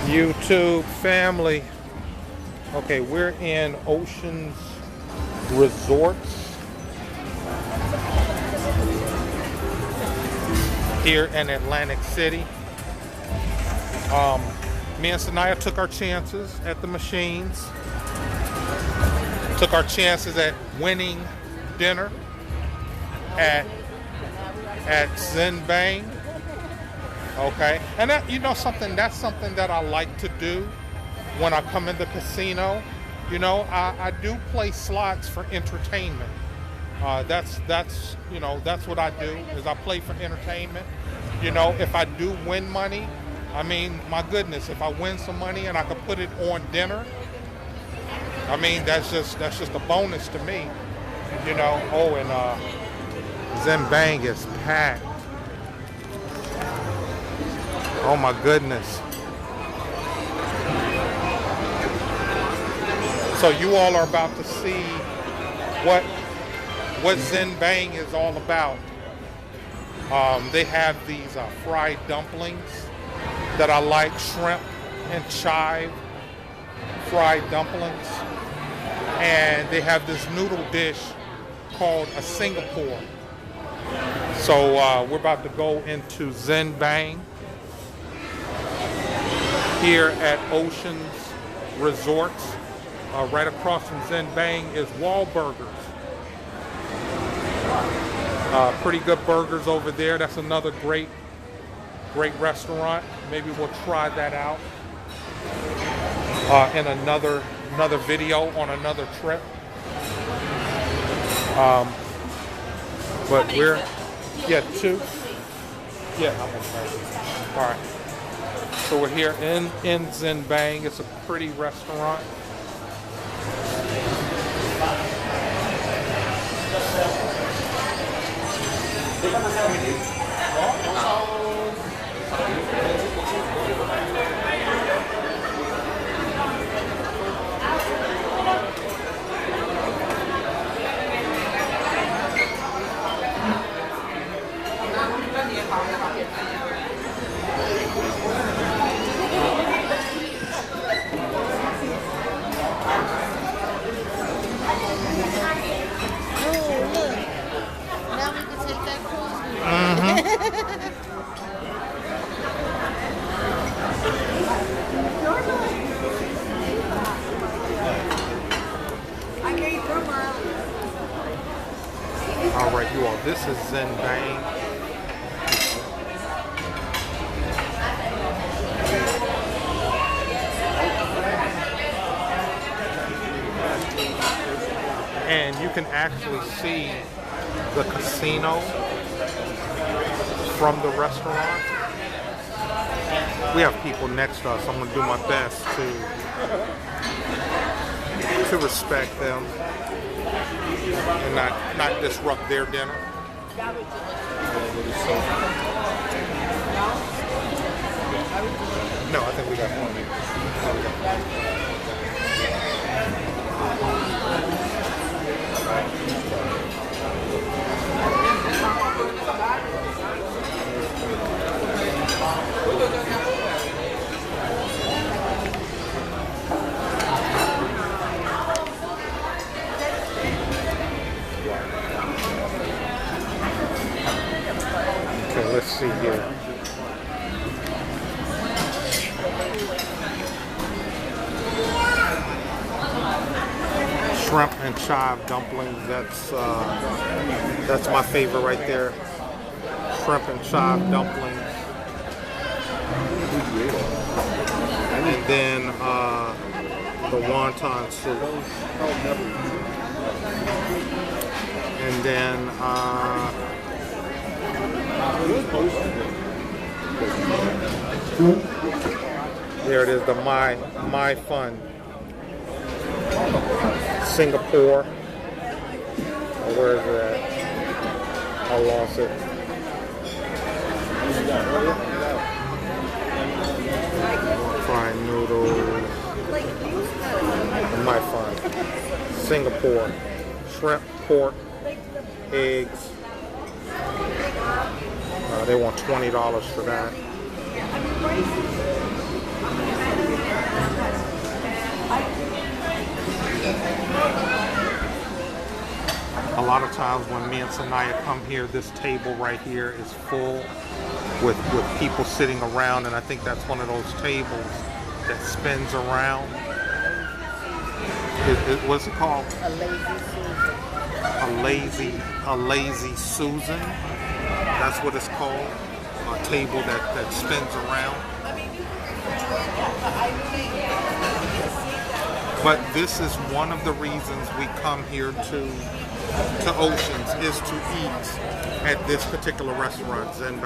YouTube family. Okay, we're in Oceans Resorts here in Atlantic City. Me and Sanaya took our chances at the machines. Took our chances at winning dinner at ZHEN Bang. Okay, and that, you know, that's something that I like to do when I come in the casino. You know, I do play slots for entertainment. That's you know, that's what I do, is I play for entertainment. You know, if I do win money, I mean, my goodness, if I win some money and I could put it on dinner, I mean, that's just a bonus to me. You know. Oh, and ZHEN Bang is packed. Oh my goodness. So you all are about to see what ZHEN Bang is all about. They have these fried dumplings that I like, shrimp and chive fried dumplings. And they have this noodle dish called a Singapore. So we're about to go into ZHEN Bang here at Oceans Resorts. Right across from ZHEN Bang is Wahlburgers. Pretty good burgers over there. That's another great restaurant. Maybe we'll try that out in another video on another trip. But we're, yeah, 2. Yeah, I'm okay. All right. So we're here in ZHEN Bang. It's a pretty restaurant. All right, you all, this is ZHEN Bang. And you can actually see the casino from the restaurant. We have people next to us. I'm going to do my best to respect them and not disrupt their dinner. No, I think we got one. Okay, let's see here. Shrimp and chive dumplings. That's my favorite right there. Shrimp and chive dumplings. And then the wonton soup. And then there it is, the my fun Singapore. Where is that? I lost it. Fried noodles. My fun Singapore. Shrimp, pork, eggs. They want $20 for that. A lot of times when me and Sanaya come here, this table right here is full with people sitting around, and I think that's one of those tables that spins around. What's it called? A lazy Susan. A lazy Susan. That's what it's called. A table that spins around. But this is one of the reasons we come here to Oceans, is to eat at this particular restaurant, ZHEN.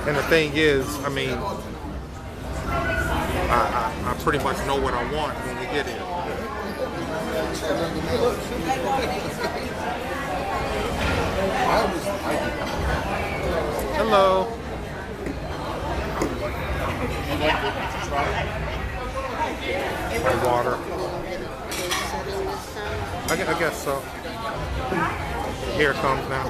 And the thing is, I mean, I pretty much know what I want when we get here. Hello. My water. I guess so. Here it comes now.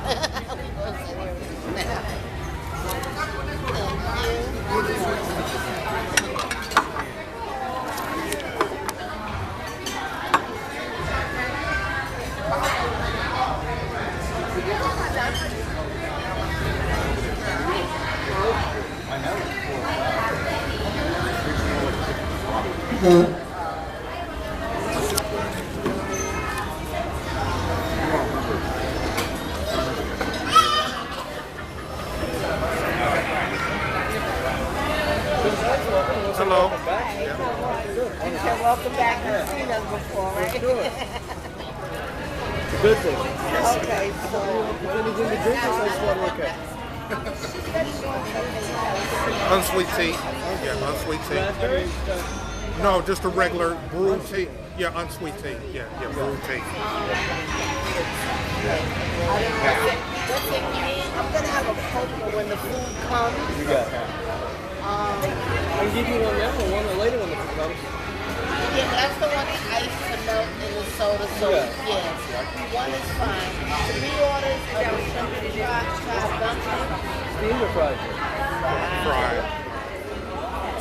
Hello. Welcome back. You've seen us before, right? Good thing. Okay, so Anything to drink or ice water okay? Unsweet tea. Yeah, unsweet tea. No, just a regular brewed tea. Yeah, unsweet tea. Yeah, brewed tea. what's it mean? I'm gonna have a cocoa when the food comes. You got it. I can give you one now or one later when the food comes. Yeah, that's the one that ice to melt in the soda. So yeah, one is fine. 3 orders of the shrimp fried dumpling. Steamed or fried? Fried.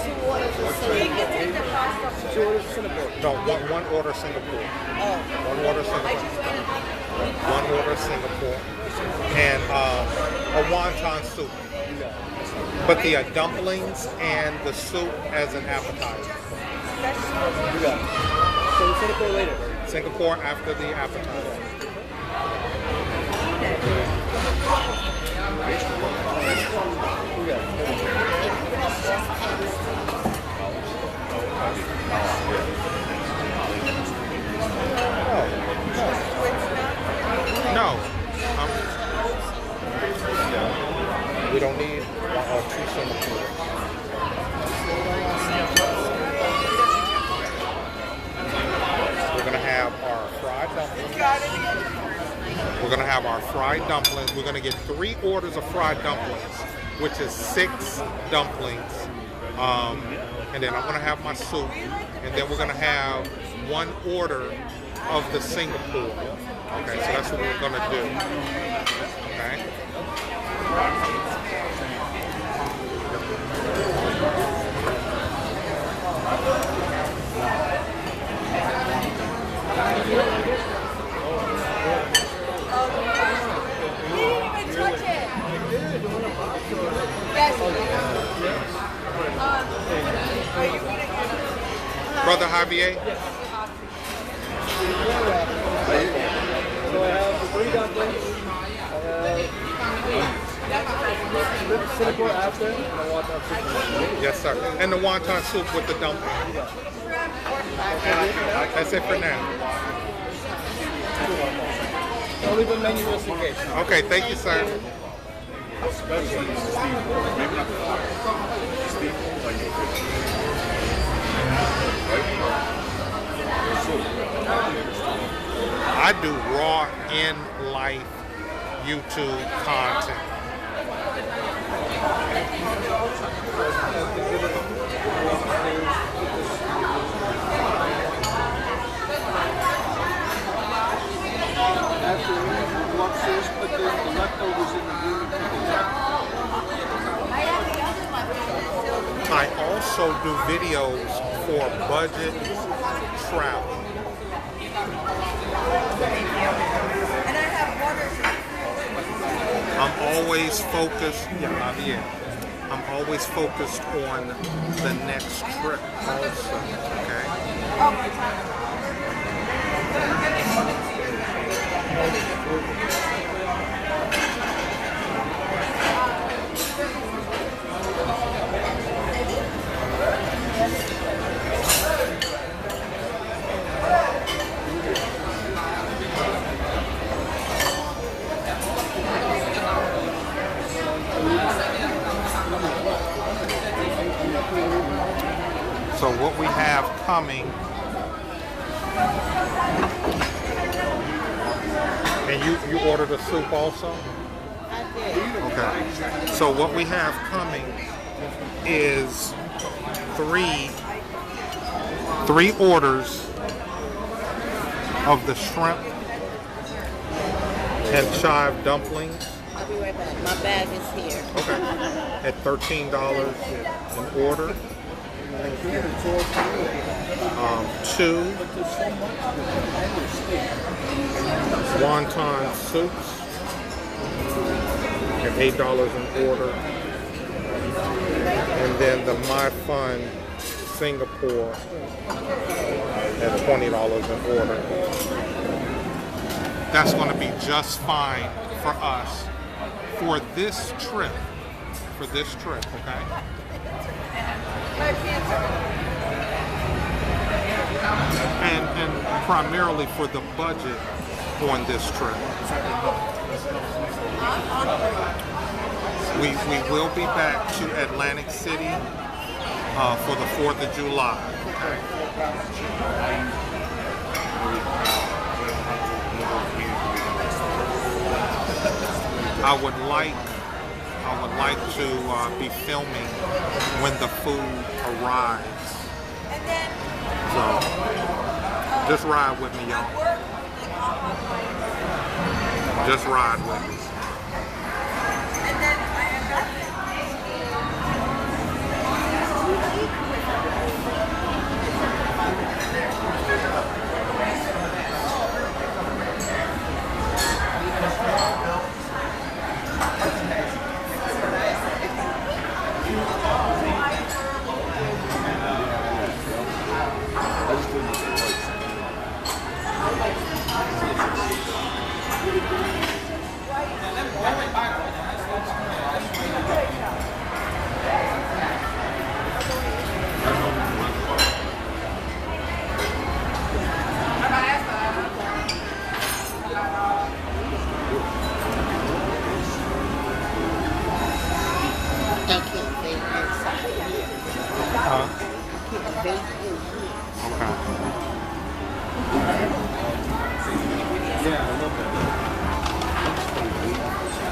2 orders of cinnamon. 2 orders of Singapore. No, one order Singapore. One order Singapore. One order Singapore. And a wonton soup. But the dumplings and the soup as an appetizer. You got it. So Singapore later. Singapore after the appetizer. You got it. No. We don't need 2 Singapore. We're going to have our fried dumplings. We're going to have our fried dumplings. We're going to get 3 orders of fried dumplings, which is 6 dumplings. And then I'm going to have my soup. And then we're going to have 1 order of the Singapore. Okay, so that's what we're going to do. Okay. Brother Javier? So I have the 3 dumplings. Singapore after, and I want that soup. Yes, sir. And the wonton soup with the dumpling. That's it for now. I'll leave a menu just in case. Okay, thank you, sir. I do raw in life YouTube content. After we what sauce, put the leftovers in the room. I also do videos for budget travel. And I have water. I'm always focused, I'm always focused on the next trip also, okay? So what we have coming, and you ordered a soup also? I did. Okay. So what we have coming is three orders of the shrimp and chive dumplings. I'll be right back. My bag is here. Okay. At $13 an order. 2 wonton soups at $8 an order. And then the My Fun Singapore at $20 an order. That's going to be just fine for us for this trip. Okay? And primarily for the budget on this trip. We will be back to Atlantic City for the 4th of July. Okay? I would like to be filming when the food arrives. So, just ride with me, y'all. Just ride with me.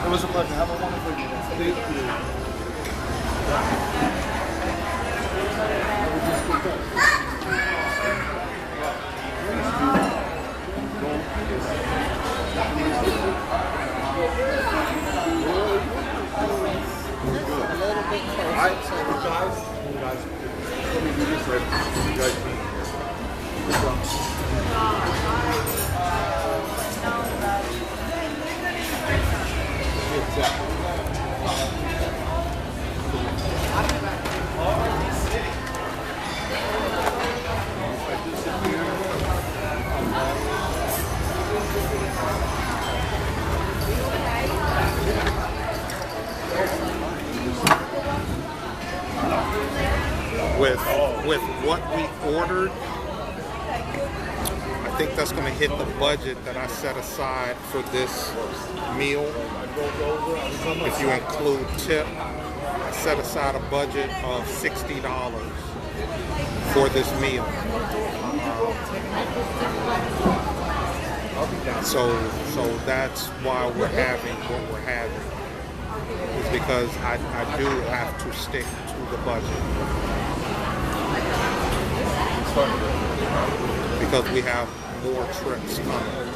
It was a pleasure. Have a wonderful day. Thank you. With what we ordered, I think that's going to hit the budget that I set aside for this meal. If you include tip, I set aside a budget of $60 for this meal. So that's why we're having what we're having. It's because I do have to stick to the budget. Because we have more trips coming.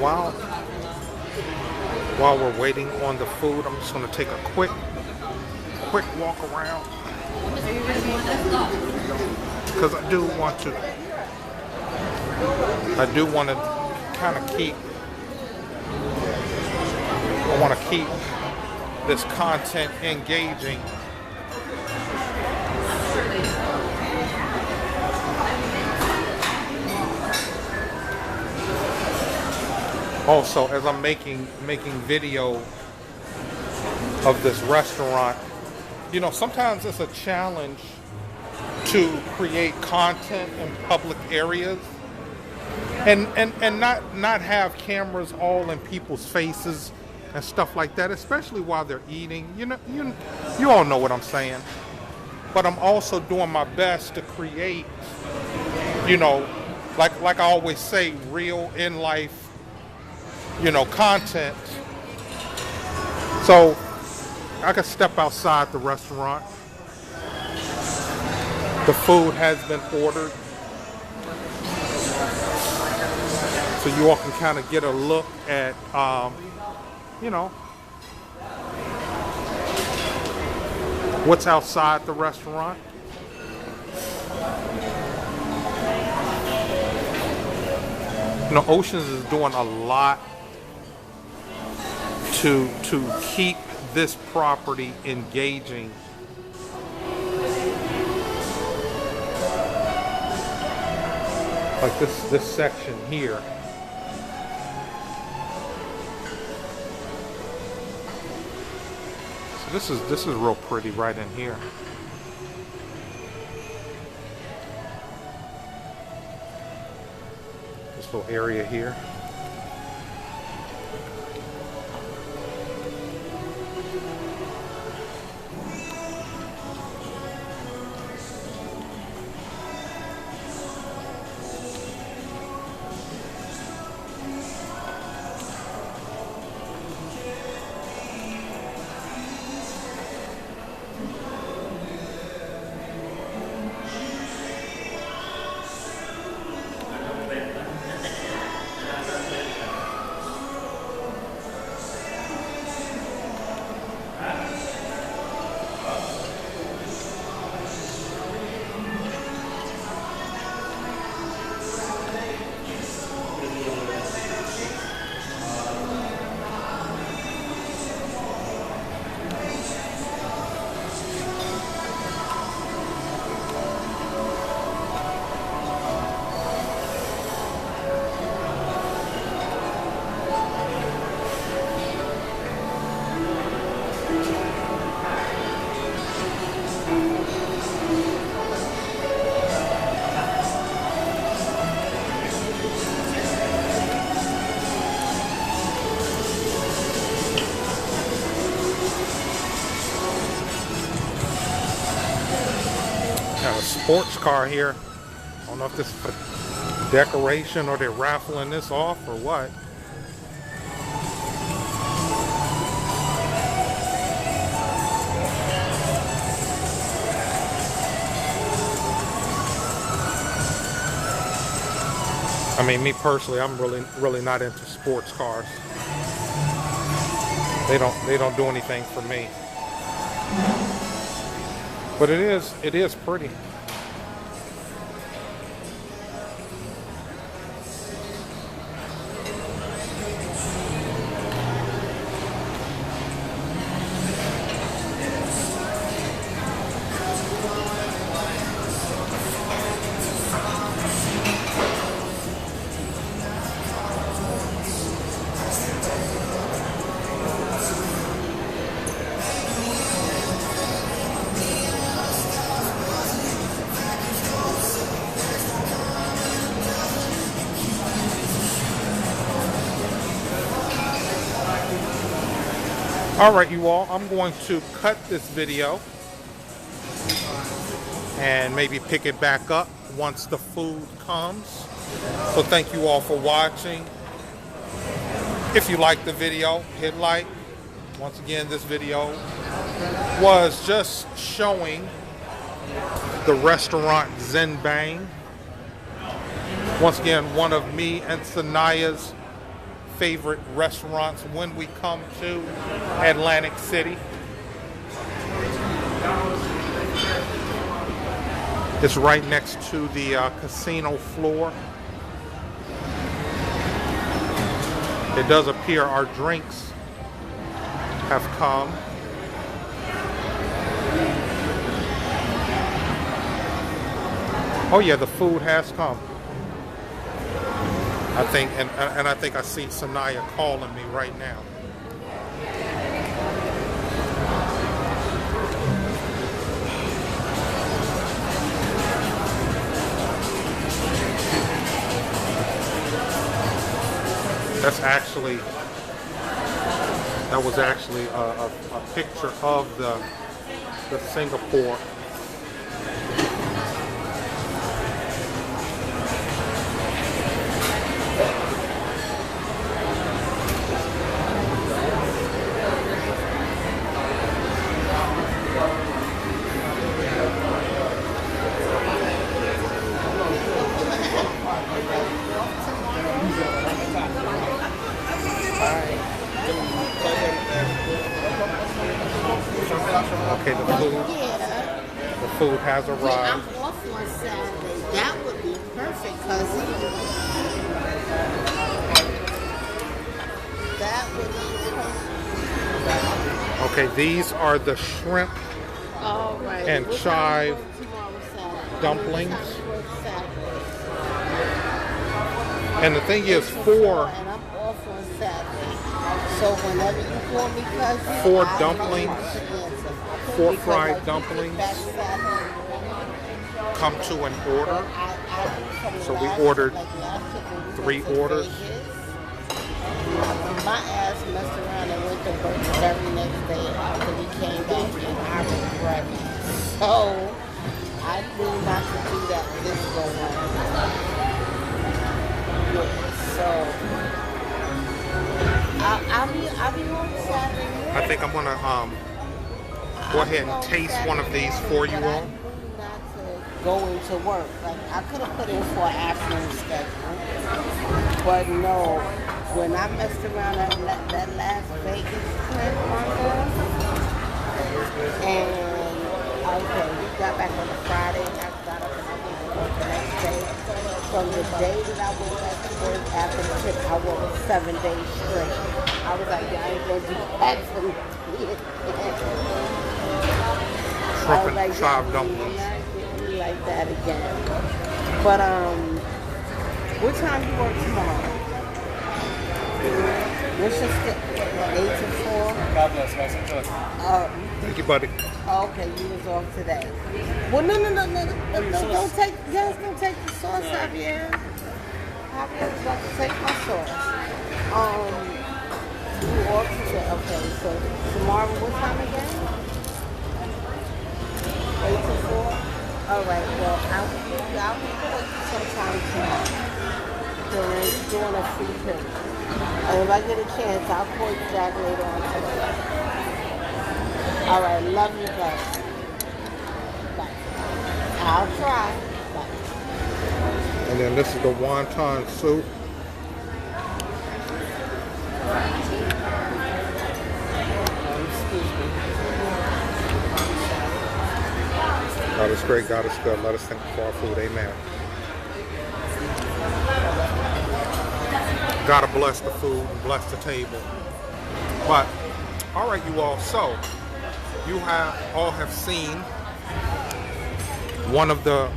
while we're waiting on the food, I'm just gonna take a quick walk around because I do want to kind of keep. I want to keep this content engaging. Also, as I'm making video of this restaurant, you know, sometimes it's a challenge to create content in public areas and not have cameras all in people's faces and stuff like that, especially while they're eating. You know, you all know what I'm saying. But I'm also doing my best to create, you know, like I always say, real in life, you know, content. So I could step outside the restaurant. The food has been ordered, so you all can kind of get a look at, you know, what's outside the restaurant. You know, Oceans is doing a lot to keep this property engaging. Like this section here. So this is real pretty right in here. This little area here. Got a sports car here. I don't know if this is a decoration or they're raffling this off or what. I mean, me personally, I'm really not into sports cars. They don't do anything for me. But it is pretty. Alright, you all, I'm going to cut this video and maybe pick it back up once the food comes. So thank you all for watching. If you liked the video, hit like. Once again, this video was just showing the restaurant ZHEN Bang. Once again, one of me and Sanaya's favorite restaurants when we come to Atlantic City. It's right next to the casino floor. It does appear our drinks have come. Oh yeah, the food has come. I think, and I think I see Sanaya calling me right now. That was actually a picture of the Singapore. Okay, the food has arrived. Yeah, I'm off on Saturday. That would be perfect, cousin. That would be perfect. Okay, these are the shrimp All right. and What chive time you work tomorrow, Saturday? dumplings. What time you work Saturday? And the thing is, And I'm off on Saturday. So whenever you call me, cousin, 4 I dumplings, know how to answer. 4 Because fried I get dumplings back Saturday morning. come to an order. So we ordered 3 orders. My ass messed around and went to work the very next day after we came back and I regret it. So I knew not to do that this go round. So I'll be on Saturday morning. I think I'm gonna go ahead and taste one of these for you all. Not to go into work. Like I could have put in for an afternoon schedule, but no. When I messed around that Las Vegas trip, and okay, we got back on a Friday. I got up and I went to work the next day. From the day that I went back to work after the trip, I worked 7 days straight. I was like, I ain't gonna do that for me. Shrimp and chive dumplings. Not like that again. But what time you work tomorrow? What's your 8 to 4? God bless, guys. Enjoy. Thank you, buddy. Okay, you was off today. Well, no, don't take the sauce out of here. Javier's about to take my sauce. You off today? Okay, so tomorrow, what time again? 8 to 4? All right, well, I'll report you sometime tomorrow. Doing a free period. And if I get a chance, I'll call you back later on today. All right, love you guys. Bye. I'll try. Bye. And then this is the wonton soup. Excuse me. God is great, God is good. Let us thank you for our food. Amen. God bless the food and bless the table. But, all right, you all. So, you all have seen one of the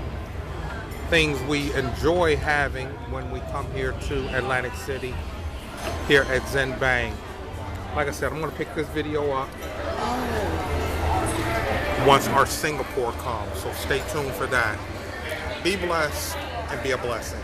things we enjoy having when we come here to Atlantic City, here at ZHEN Bang. Like I said, I'm going to pick this video up once our Singapore comes. So stay tuned for that. Be blessed and be a blessing.